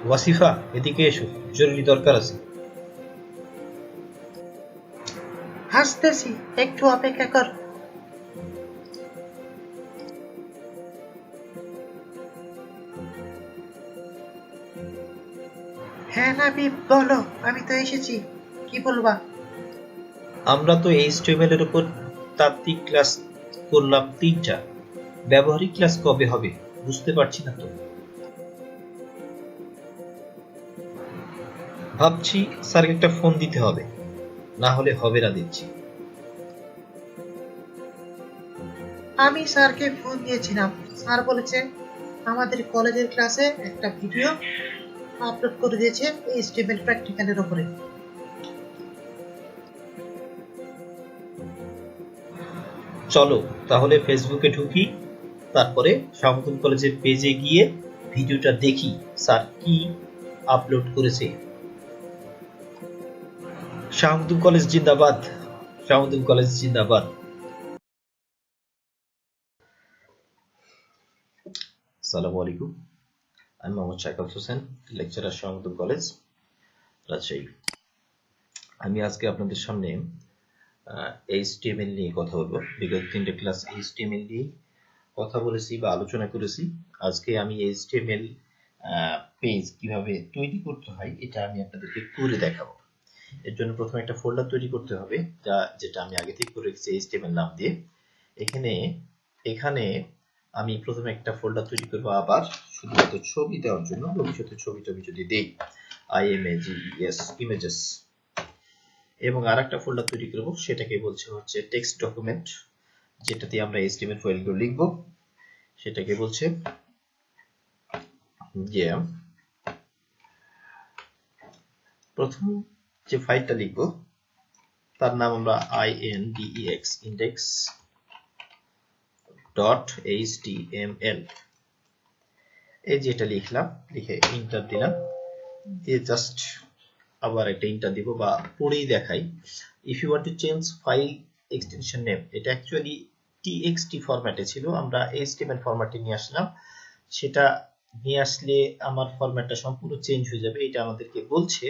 ওয়াসিফা, এদিকে এসো, জরুরি দরকার আছে। হাসতেছি, একটু অপেক্ষা কর। হ্যাঁ নাবিব, বলো, আমি তো এসেছি, কি বলবা? আমরা তো এইচটিএমএল এর উপর তাত্ত্বিক ক্লাস করলাম 3টা, ব্যবহারিক ক্লাস কবে হবে বুঝতে পারছি না তো। ভাবছি স্যারকে একটা ফোন দিতে হবে, না হলে হবে না দেখছি। আমি স্যারকে ফোন দিয়েছিলাম, স্যার বলেছেন আমাদের কলেজের ক্লাসে একটা ভিডিও আপলোড করে দিয়েছে এইচটিএমএল প্র্যাকটিক্যালের উপরে। চলো তাহলে ফেসবুকে ঢুকি, তারপরে শাহমুদুল কলেজের পেজে গিয়ে ভিডিওটা দেখি স্যার কি আপলোড করেছে। শাহমুদুল কলেজ জিন্দাবাদ, শাহমুদুল কলেজ জিন্দাবাদ। আসসালামু আলাইকুম, আমি মোহাম্মদ শাকাত হোসেন, লেকচারার শাহমুদুল কলেজ, রাজশাহী। আমি আজকে আপনাদের সামনে এইচটিএমএল নিয়ে কথা বলবো। বিগত 3টে ক্লাস এইচটিএমএল নিয়ে কথা বলেছি বা আলোচনা করেছি। আজকে আমি এইচটিএমএল পেজ কিভাবে তৈরি করতে হয় এটা আমি আপনাদেরকে করে দেখাবো। এর জন্য প্রথমে একটা ফোল্ডার তৈরি করতে হবে, যেটা আমি আগে থেকে করে রেখেছি এইচটিএমএল নাম দিয়ে। এখানে আমি প্রথমে একটা ফোল্ডার তৈরি করবো, আবার শুধুমাত্র ছবি দেওয়ার জন্য। ভবিষ্যতে ছবি যদি দেই, IMAGES ইমেজেস। এবং আরেকটা ফোল্ডার তৈরি করব, সেটাকে বলছে হচ্ছে টেক্সট ডকুমেন্ট, যেটাতে আমরা এইচটিএমএল ফাইলগুলো লিখব। সেটাকে বলছে যে প্রথম যে ফাইলটা লিখব তার নাম আমরা index.html, এই যেটা লিখলাম, লিখে ইন্টার দিলাম, দিয়ে জাস্ট আবার একটা ইন্টার দিব বা পড়েই দেখাই। If you want to change file extension name, এটা অ্যাকচুয়ালি txt ফরম্যাটে ছিল, আমরা html ফরম্যাটে নিয়ে আসলাম। সেটা নিয়ে আসলে আমার ফরম্যাটটা সম্পূর্ণ চেঞ্জ হয়ে যাবে, এটা আমাদেরকে বলছে।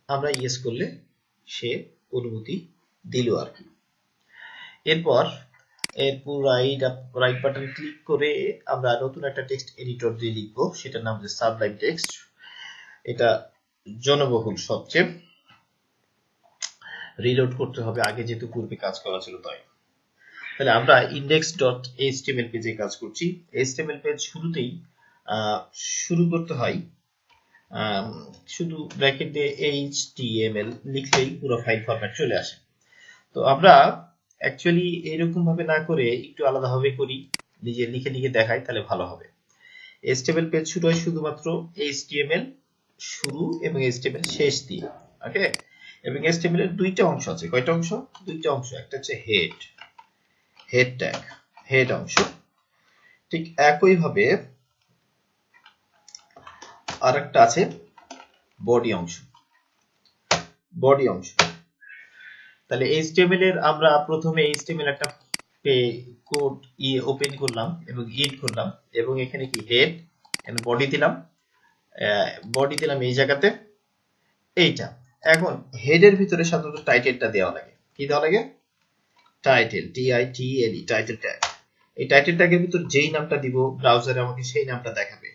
আমরা ইয়েস করলে সে অনুমতি দিল আর কি। এরপর রাইট বাটন ক্লিক করে আমরা নতুন একটা টেক্সট এডিটর দিয়ে লিখবো, সেটার নাম হচ্ছে সাবলাইম টেক্সট। এটা জনবহুল সবচেয়ে, রিলোড করতে হবে, আগে যেহেতু পূর্বে কাজ করা ছিল তাই। তাহলে আমরা index.html পেজে কাজ করছি। html পেজ শুরুতেই শুরু করতে হয় শুধু ব্র্যাকেট দিয়ে html লিখলেই পুরো ফাইল ফরম্যাট চলে আসে। তো আমরা অ্যাকচুয়ালি এরকম ভাবে না করে একটু আলাদা ভাবে করি, নিজে লিখে লিখে দেখাই, তাহলে ভালো হবে। html পেজ শুরু হয় শুধুমাত্র html শুরু এবং html শেষ দিয়ে, ওকে। এবং html এর দুইটা অংশ আছে। কয়টা অংশ? দুইটা অংশ। একটা হচ্ছে হেড ট্যাগ, হেড অংশ। ঠিক একই ভাবে আরেকটা আছে বডি অংশ, বডি অংশ। তাহলে HTML এর আমরা প্রথমে HTML একটা কোড ওপেন করলাম এবং ইড করলাম, এবং এখানে কি হেড এন্ড বডি দিলাম, বডি দিলাম এই জায়গাতে, এইটা। এখন হেডের ভিতরে সাধারণত টাইটেলটা দেওয়া লাগে। কি দেওয়া লাগে? Title, TITLE, title tag. এই টাইটেল ট্যাগের ভিতর যেই নামটা দিব ব্রাউজারে আমাকে সেই নামটা দেখাবে।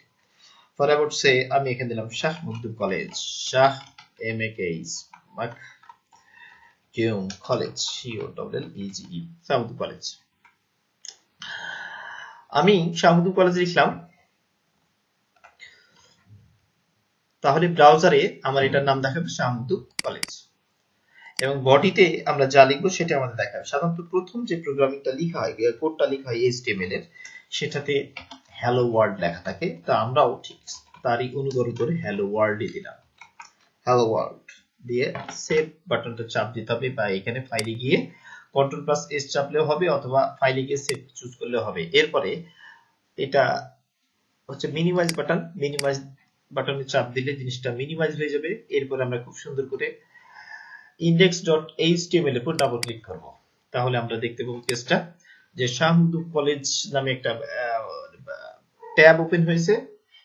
ফর অ্যাবাউট সে আমি এখানে দিলাম Shahmudul college, Shah MAKS college, COLLEGE, Shahmudul college. আমি শাহমুদুল কলেজ লিখলাম, তাহলে ব্রাউজারে আমার এটার নাম দেখাবে শাহমুদুল কলেজ, এবং বডিতে আমরা যা লিখবো সেটা আমাদের দেখাবে। সাধারণত প্রথম যে প্রোগ্রামিংটা লেখা হয়, কোডটা লেখা হয় HTML এর, সেটাতে হ্যালো ওয়ার্ল্ড লেখা থাকে। তা আমরাও ঠিক তারই অনুকরণ করে হ্যালো ওয়ার্ল্ডই দিলাম, হ্যালো ওয়ার্ল্ড দিয়ে সেভ বাটনটা চাপ দিতে হবে, বা এখানে ফাইলে গিয়ে Ctrl+S চাপলেও হবে, অথবা ফাইলে গিয়ে সেভ চুজ করলেও হবে। এরপরে এটা হচ্ছে মিনিমাইজ বাটন, মিনিমাইজ বাটনে চাপ দিলে জিনিসটা মিনিমাইজ হয়ে যাবে। এরপর আমরা খুব সুন্দর করে index.html এর উপর ডাবল ক্লিক করব, তাহলে আমরা দেখতে পাবো পেজটা যে শাহমুদুল কলেজ নামে একটা ট্যাব ওপেন হয়েছে,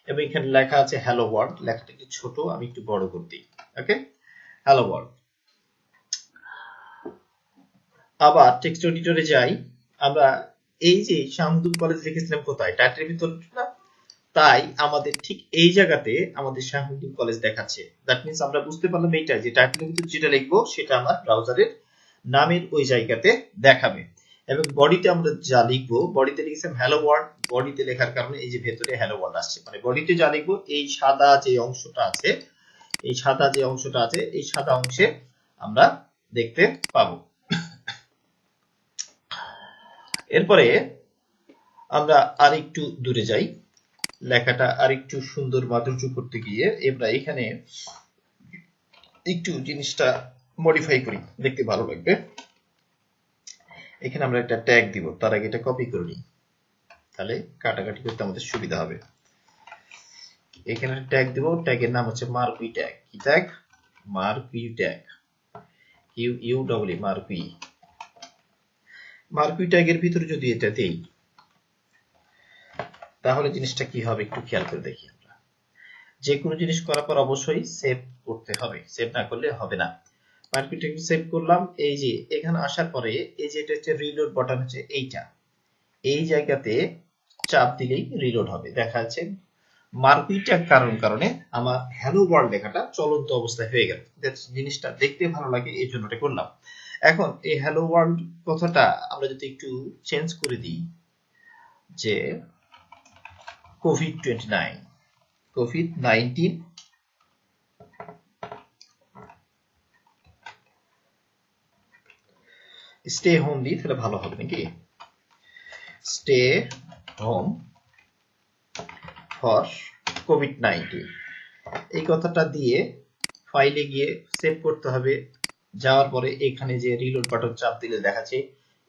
এবং এখানে লেখা আছে হ্যালো ওয়ার্ল্ড, লেখাটা একটু ছোট, আমি একটু বড় করে দিই। ওকে, হ্যালো ওয়ার্ল্ড। আবার টেক্সট এডিটরে যাই, আমরা এই যে শাহমুদুল কলেজ লিখেছিলাম কোথায়, টাইটেলের ভিতর না, তাই আমাদের ঠিক এই জায়গাতে আমাদের শাহমুদুল কলেজ দেখাচ্ছে। দ্যাট মিন্স আমরা বুঝতে পারলাম এইটা যে টাইটেলের ভিতর যেটা লিখবো সেটা আমার ব্রাউজারের নামের ওই জায়গাতে দেখাবে। এবং বডিতে আমরা যা লিখবো, বডিতে লিখেছিলাম হ্যালো ওয়ার্ল্ড, বডিতে লেখার কারণে এই যে ভেতরে হ্যালো ওয়ার্ল্ড আসছে, মানে বডিতে যা লিখবো এই সাদা যে অংশটা আছে, এই সাদা যে অংশটা আছে, এই সাদা অংশে আমরা দেখতে পাবো। এরপরে আমরা আরেকটু দূরে যাই, লেখাটা আরেকটু সুন্দর মাধুর্য করতে গিয়ে আমরা এখানে একটু জিনিসটা মডিফাই করি, দেখতে ভালো লাগবে। এখানে আমরা একটা ট্যাগ দিব, তার আগে এটা কপি করে নিই, তাহলে কাটাকাটি করতে আমাদের সুবিধা হবে। এখানে ট্যাগ দিব, ট্যাগের নাম হচ্ছে মার্কুই ট্যাগ। কি tag? Marquee tag, UW marquee. Marquee ট্যাগের ভিতরে যদি এটা দেই তাহলে জিনিসটা কি হবে একটু খেয়াল করে দেখি। আমরা যে কোনো জিনিস করার পর অবশ্যই সেভ করতে হবে, সেভ না করলে হবে না। মার্কুই ট্যাগ সেভ করলাম, এই যে এখানে আসার পরে এই যে এটা হচ্ছে রিলোড বাটন, হচ্ছে এইটা, এই জায়গাতে চাপ দিলেই রিলোড হবে। দেখা যাচ্ছে মার্কুই ট্যাগ কারণে আমার হ্যালো ওয়ার্ল্ড লেখাটা চলন্ত অবস্থায় হয়ে গেল। জিনিসটা দেখতে ভালো লাগে, এই জন্য এটা করলাম। এখন এই হ্যালো ওয়ার্ল্ড কথাটা আমরা যদি একটু চেঞ্জ করে দিই, যে কোভিড-19 স্টে হোম দিই, তাহলে ভালো হবে নাকি? স্টে হোম ফর কোভিড-19 এই কথাটা দিয়ে ফাইলে গিয়ে সেভ করতে হবে। যাওয়ার পরে এখানে যে রিলোড বাটন চাপ দিলে দেখাচ্ছে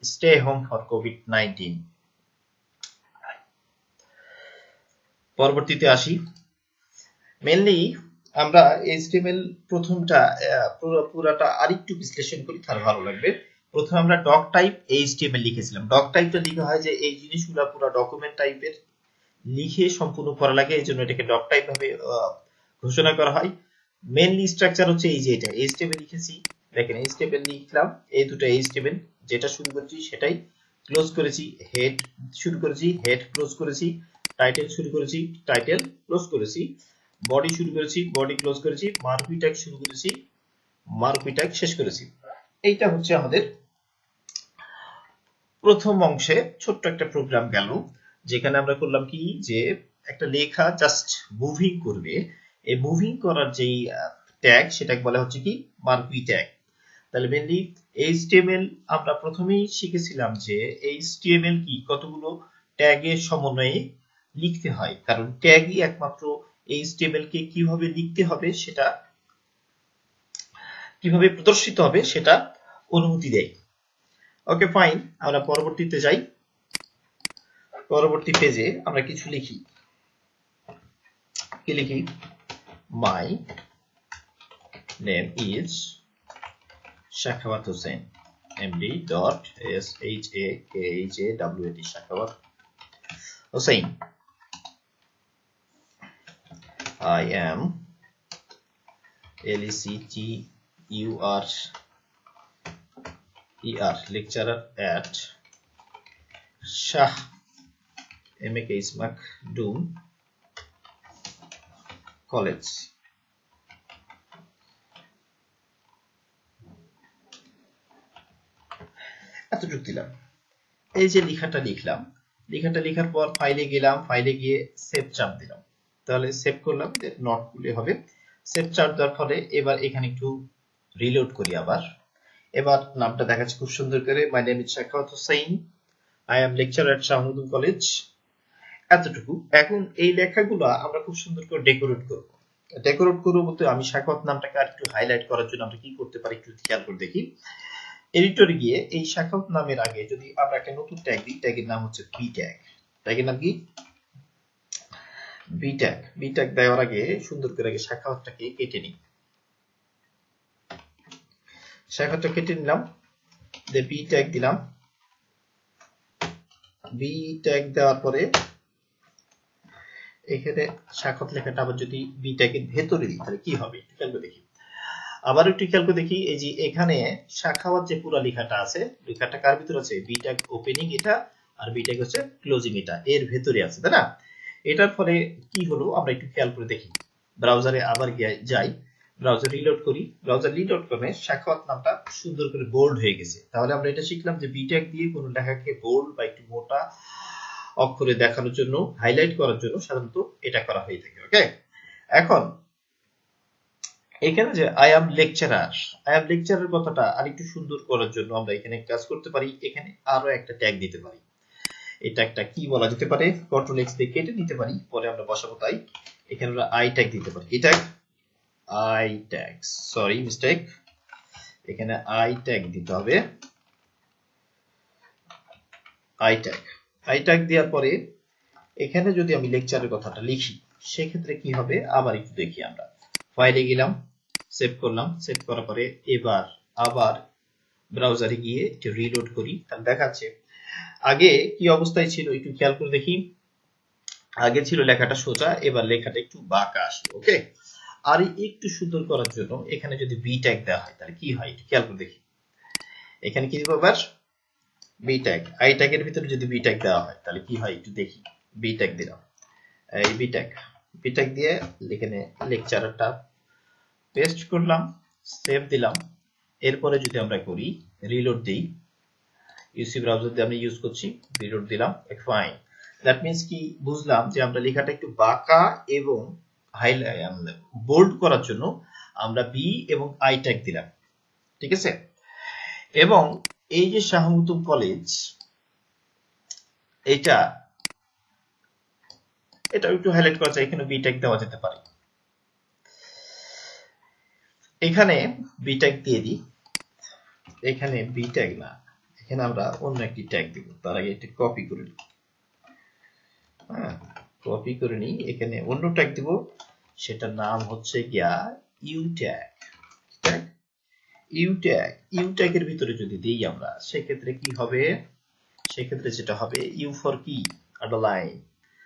স্টে হোম ফর কোভিড-19। পরবর্তীতে আসি, মেনলি আমরা এইচটিএমএল প্রথমটা পুরাটা আরেকটু বিশ্লেষণ করি, তাহলে ভালো লাগবে। প্রথমে আমরা ডক টাইপ এইচটিএমএল লিখেছিলাম। ডক টাইপটা লিখা হয় যে এই জিনিসগুলো পুরো ডকুমেন্ট টাইপের লিখে সম্পূর্ণ করা লাগে, এই জন্য এটাকে ডক টাইপ ভাবে ঘোষণা করা হয়। মেনলি স্ট্রাকচার হচ্ছে এই যে এটা এইচটিএমএল লিখেছি, দেখেন এইচটিএমএল লিখলাম, এই দুটো এইচটিএমএল, যেটা শুরু করেছি সেটাই ক্লোজ করেছি, হেড শুরু করেছি, হেড ক্লোজ করেছি, টাইটেল শুরু করেছি, টাইটেল ক্লোজ করেছি, বডি শুরু করেছি, বডি ক্লোজ করেছি, মার্কুই ট্যাগ শুরু করেছি, মার্কুই ট্যাগ শেষ করেছি। এইটা হচ্ছে আমাদের প্রথম অংশে ছোট্ট একটা প্রোগ্রাম গেল, যেখানে আমরা করলাম কি, যে একটা লেখা জাস্ট মুভিং করবে, এই মুভিং করার যেই ট্যাগ সেটাকে বলা হচ্ছে কি মার্কুই ট্যাগ। তাহলে মেনলি এইচটিএমএল আমরা প্রথমেই শিখেছিলাম যে এইচটিএমএল কি, কতগুলো ট্যাগের সমন্বয়ে লিখতে হয়, কারণ ট্যাগই একমাত্র এইচটিএমএল কে কিভাবে লিখতে হবে, সেটা কিভাবে প্রদর্শিত হবে সেটা অনুমতি দেয়। ওকে ফাইন, আমরা পরবর্তীতে যাই। পরবর্তী পেজে আমরা কিছু লিখি, কি লিখি? মাই name is Shakhawat Hossain, MD dot SHAKHAWAT, Shakhawat Hossain. I am LECTURER, lecturer at Shah M.A.K. Makdoum College. এতটুকু দিলাম। এই যে লেখাটা লিখলাম, লেখাটা লেখার পর ফাইলে গেলাম, ফাইলে গিয়ে সেভ চাপ দিলাম, তাহলে সেভ করলাম, যে নট খুলে হবে। সেভ চাপ দেওয়ার ফলে এবার এখানে একটু রিলোড করি আবার। এবার নামটা দেখাচ্ছে খুব সুন্দর করে, my name is Shakhawat Hossain, I am lecturer at Shahmudul college. এতটুকু। এখন এই লেখাগুলো আমরা খুব সুন্দর করে ডেকোরেট করব। ডেকোরেট করব বলতে আমি শাখাওয়াত নামটাকে আর একটু হাইলাইট করার জন্য আমরা কি করতে পারি একটু খেয়াল করে দেখি। এডিটরে গিয়ে এই শাখাওয়াত নামের আগে যদি আমরা একটা নতুন ট্যাগ দিই, ট্যাগের নাম হচ্ছে বি ট্যাগ। ট্যাগের নাম কি? B tag. বি ট্যাগ দেওয়ার আগে সুন্দর করে আগে শাখাওয়াতটাকে কেটে নিই। শাখাওয়াতটা কেটে নিলাম, দিয়ে বি ট্যাগ দিলাম। বি ট্যাগ দেওয়ার পরে এখানে স্বাক্ষর লেখাটা আবার যদি বি ট্যাগের ভেতরে দিই তাহলে কি হবে একটু খেয়াল করে দেখি। আবার একটু খেয়াল করে দেখি, এই যে এখানে শাখাওয়াত যে পুরো লেখাটা আছে, লেখাটা কার ভিতরে আছে? বি ট্যাগ ওপেনিং এটা আর বি ট্যাগ হচ্ছে ক্লোজিং এটা, এর ভেতরে আছে, তাই না? এটার ফলে কি হলো আমরা একটু খেয়াল করে দেখি। ব্রাউজারে আবার যাই, ব্রাউজার রিলোড করি, ব্রাউজার রিলোড করে শাখাওয়াত নামটা সুন্দর করে বোল্ড হয়ে গেছে। তাহলে আমরা এটা শিখলাম যে বি ট্যাগ দিয়ে কোনো লেখাকে বোল্ড বা একটু মোটা অক্ষরে দেখানোর জন্য, হাইলাইট করার জন্য সাধারণত এটা করা হয়ে থাকে। ওকে, এখন এখানে যে আই অ্যাম লেকচারার কথাটা আরেকটু সুন্দর করার জন্য আমরা এখানে কাজ করতে পারি, এখানে আরো একটা ট্যাগ দিতে পারি। এটা একটা কি বলা যেতে পারে, কন্ট্রোল এক্স দিয়ে কেটে নিতে পারি, পরে আমরা বসাবো তাই। এখানে আমরা আই ট্যাগ দিতে পারি, এটা আই ট্যাগ, সরি মিস্টেক, এখানে আই ট্যাগ দিতে হবে, আই ট্যাগ দেওয়ার পরে এখানে যদি আমি লেকচারের কথাটা লিখি সেক্ষেত্রে কি হবে আবার একটু দেখি। আমরা ফাইলে গেলাম, সেভ করলাম, সেভ করার পরে এবার আবার ব্রাউজারে গিয়ে একটু রিলোড করি, তাহলে দেখাচ্ছে আগে কি অবস্থায় ছিল একটু খেয়াল করে দেখি। আগে ছিল লেখাটা সোজা, এবার লেখাটা একটু বাঁকা আসলো। ওকে, আর একটু সুন্দর করার জন্য এখানে যদি বি ট্যাগ দেওয়া হয় তাহলে কি হয় একটু খেয়াল করে দেখি। এখানে কি দিব আবার বি ট্যাগ, আই ট্যাগের ভিতরে যদি বি ট্যাগ দেওয়া হয় তাহলে কি হয় একটু দেখি। বি ট্যাগ দিলাম, এই বি ট্যাগ দিয়ে এখানে লেকচারটা পেস্ট করলাম, সেভ দিলাম। এরপরে যদি আমরা করি রিলোড দিই, ইউসি ব্রাউজার দিয়ে আমরা ইউজ করছি, রিলোড দিলাম, ফাইন। দ্যাট মিন্স কি বুঝলাম যে আমরা লেখাটা একটু বাঁকা এবং বোল্ড করার জন্য আমরা বি এবং আই ট্যাগ দিলাম, ঠিক আছে। এবং এই যে শাহ মখদুম কলেজ, এটা একটু হাইলাইট করা যায়, এখানে বি ট্যাগ দেওয়া যেতে পারে। এখানে বি ট্যাগ দিয়ে দিই, এখানে বি ট্যাগ না, এখানে আমরা অন্য একটি ট্যাগ দিব। তার আগে এটি কপি করে নিই, হ্যাঁ কপি করে নিই, এখানে অন্য ট্যাগ দিব, সেটার নাম হচ্ছে গিয়া ইউ ট্যাগ। ইউ ট্যাগের ভিতরে যদি দিই আমরা সেক্ষেত্রে কি হবে, সেক্ষেত্রে যেটা হবে ইউ ফর কি আন্ডারলাইন।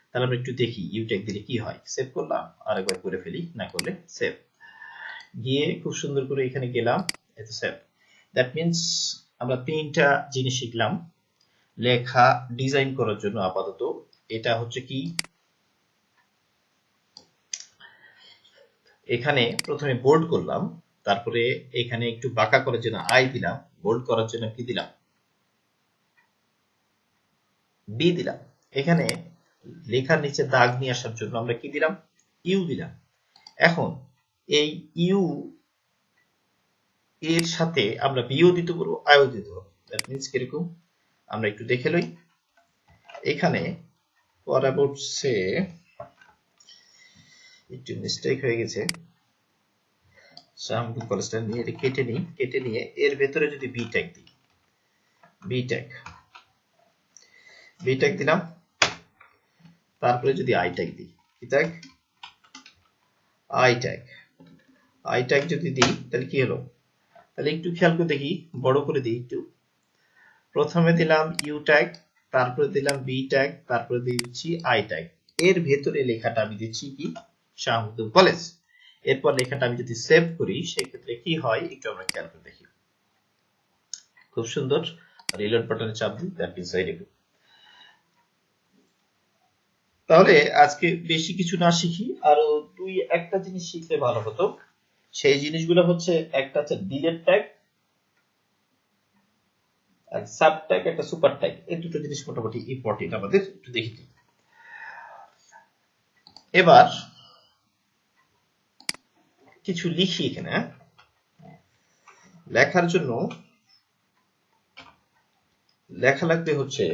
তাহলে আমরা একটু দেখি ইউ ট্যাগ দিলে কি হয়। সেভ করলাম, আরেকবার করে ফেলি, না করলে সেভ, গিয়ে খুব সুন্দর করে এখানে গেলাম, এটা সেভ। দ্যাট মিন্স আমরা তিনটা জিনিস শিখলাম লেখা ডিজাইন করার জন্য। আপাতত এটা হচ্ছে কি, এখানে প্রথমে বোল্ড করলাম, তারপরে এখানে একটু বাঁকা করার জন্য আই দিলাম, বোল্ড করার জন্য কি দিলাম, বি দিলাম। এখানে লেখার নিচে দাগ নিয়ে আসার জন্য আমরা কি দিলাম, ইউ দিলাম। এখন এই ইউ এর সাথে আমরা বিও দিতে পারবো, আইও দিতে পারবো। দ্যাট মিন্স কিরকম আমরা একটু দেখে লই। এখানে পরবর্তী একটু মিস্টেক হয়ে গেছে, কলেজটা নিয়ে এটা কেটে নিই, কেটে নিয়ে এর ভেতরে যদি বি ট্যাগ দিই, বি ট্যাগ দিলাম, তারপরে যদি আই ট্যাগ দিই, কি ট্যাগ, আই ট্যাগ যদি দিই তাহলে কি হলো, তাহলে একটু খেয়াল করে দেখি, বড় করে দিই একটু। প্রথমে দিলাম ইউ ট্যাগ, তারপরে দিলাম বি ট্যাগ, তারপরে দিচ্ছি আই ট্যাগ, এর ভেতরে লেখাটা আমি দিচ্ছি কি শাহ মখদুম কলেজ। এরপর লেখাটা আমি যদি সেভ করি সেক্ষেত্রে কি হয় একটু আমরা খেয়াল করে দেখি। খুব সুন্দর, রিলোড বাটনে চাপ দিই, দ্যাট ইজ ভেরি গুড। তাহলে আজকে বেশি কিছু না শিখি, আরো দুই একটা জিনিস শিখলে ভালো হতো। সেই জিনিসগুলো হচ্ছে, একটা হচ্ছে ডিলেট ট্যাগ আর সাব ট্যাগ, একটা সুপার ট্যাগ। এই দুটো জিনিস মোটামুটি ইম্পর্টেন্ট, আমাদের একটু দেখি। এবার কিছু লিখি এখানে। লেখার জন্য লেখা লাগবে হচ্ছে,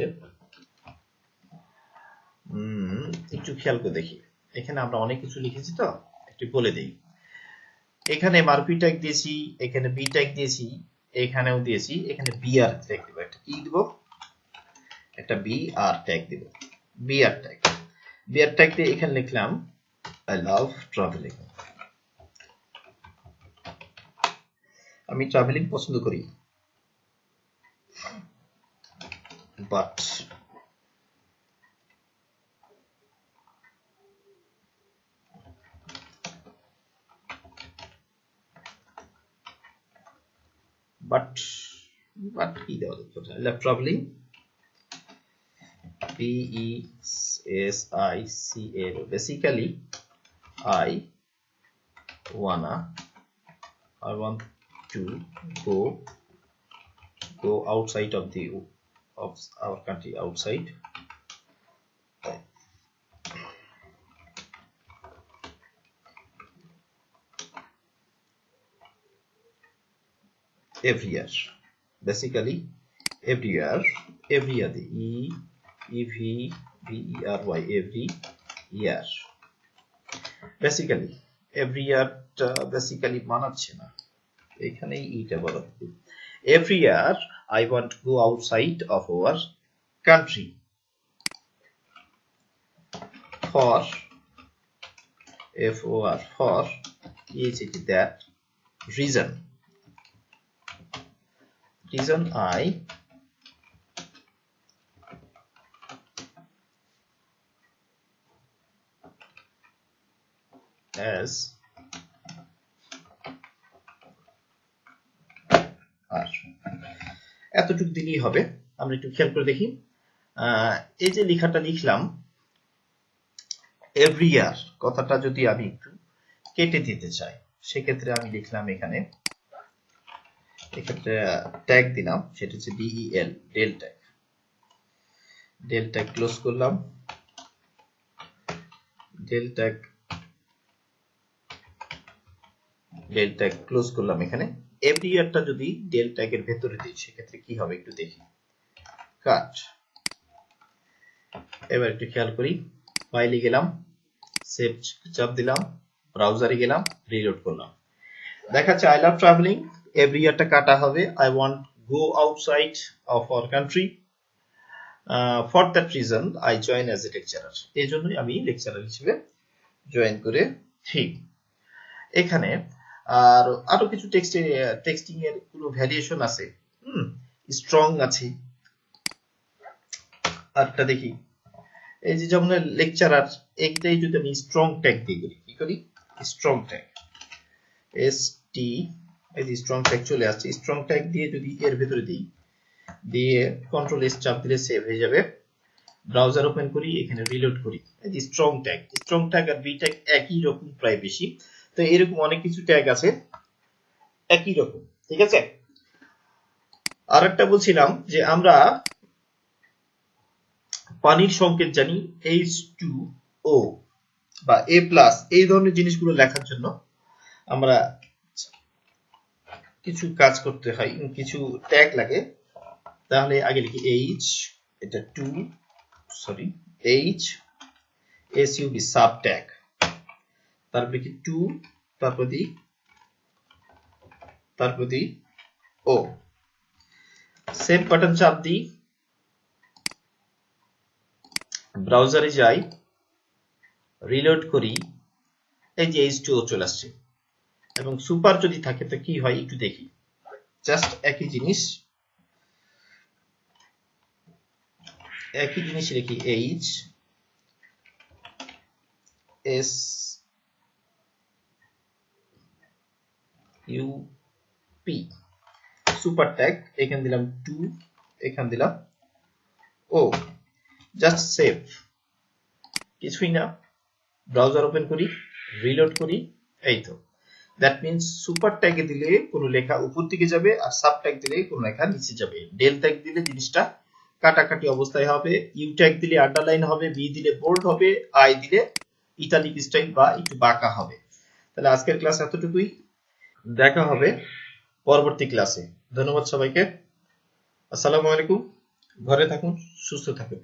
একটু খেয়াল করে দেখি, এখানে আমরা অনেক কিছু লিখেছি তো একটু বলে দেই। এখানে মারপি ট্যাগ দিয়েছি, এখানে বি ট্যাগ দিয়েছি, এখানেও দিয়েছি, এখানে বি আর ট্যাগ দিব, একটা কি দিব, একটা বি আর ট্যাগ দিব, বি আর ট্যাগ দিয়ে এখানে লিখলাম আই লাভ ট্রাভেলিং, আমি ট্রাভেলিং পছন্দ করি, বাট but কি দেওয়া যাবে? I love traveling, PESICAL, basically I want to go outside of our country, outside every year, basically every year, every year, every year, basically every year, basically মানাচ্ছে না, এখানেই এটা বলা হবে। Every year I want to go outside of our country for for that reason I as এতটুকু দিলেই হবে। আমরা একটু খেয়াল করে দেখি, এই যে লেখাটা লিখলাম এভরি ইয়ার, কথাটা যদি আমি একটু কেটে দিতে চাই সেক্ষেত্রে আমি লিখলাম এখানে, এক্ষেত্রে ট্যাগ দিলাম, সেটা হচ্ছে DEL, ডেল ট্যাগ ক্লোজ করলাম, ডেল ট্যাগ ক্লোজ করলাম। এখানে এভরি ইয়ারটা যদি ডেল ট্যাগের ভেতরে দিই সেক্ষেত্রে কি হবে একটু দেখি, কাট। এবার একটু খেয়াল করি, ফাইলে গেলাম, সেভ চাপ দিলাম, ব্রাউজারে গেলাম, রিলোড করলাম, দেখাচ্ছে আই লাভ ট্রাভেলিং, এভরি ইয়ারটা কাটা হবে, I want go outside of our country, for that reason I join as a lecturer, এই জন্যই আমি লেকচারার হিসেবে জয়েন করেছি। এখানে আর আরো কিছু টেক্সটিং এর কোনো ভ্যারিয়েশন আছে, স্ট্রং আছে, আরটা দেখি, এই যে যেমন লেকচারার, একটাই যদি আমি স্ট্রং ট্যাগ দিয়ে করি, কি করি, স্ট্রং ট্যাগ, ST, এই যে স্ট্রং ট্যাগ চলে আসছে, স্ট্রং ট্যাগ দিয়ে যদি এর ভেতরে দিই, দিয়ে কন্ট্রোল S চাপ দিলে সেভ হয়ে যাবে, ব্রাউজার ওপেন করি, এখানে রিলোড করি, এই যে স্ট্রং ট্যাগ আর বি ট্যাগ একই রকম, প্রায় বেশি, তো এরকম অনেক কিছু ট্যাগ আছে একই রকম, ঠিক আছে। আরেকটা বলছিলাম যে আমরা পানির সংকেত জানি H2O বা A+, এই ধরনের জিনিসগুলো লেখার জন্য আমরা কিছু কাজ করতে হয়, কিছু ট্যাগ লাগে, তাহলে আগে লিখি H, এটা 2, sorry H SUB sub tag, তারপরে কি 2, তারপর দিই O, সেভ বাটন চাপ দিই, ব্রাউজারে যাই, রিলোড করি, এই যে H2O চলে আসছে, এবং সুপার যদি থাকে তো কি হয় একটু দেখি, জাস্ট একই জিনিস লিখি, H S U P super tag, এখানে দিলাম 2, এখানে দিলাম O, জাস্ট সেভ, কিছুই না, ব্রাউজার ওপেন করি, রিলোড করি, এই তো, দ্যাট মিন্স সুপার ট্যাগে দিলে কোনো লেখা উপর দিকে যাবে, আর সাব ট্যাগ দিলে কোনো লেখা নিচে যাবে, ডেল ট্যাগ দিলে জিনিসটা কাটাকাটি অবস্থায় হবে, ইউ ট্যাগ দিলে আন্ডারলাইন হবে, বি দিলে বোল্ড হবে, আই দিলে ইটালিক স্টাইল বা একটু বাঁকা হবে। তাহলে আজকের ক্লাস এতটুকুই, দেখা হবে পরবর্তী ক্লাসে। ধন্যবাদ সবাইকে, আসসালামু আলাইকুম, ঘরে থাকুন, সুস্থ থাকুন।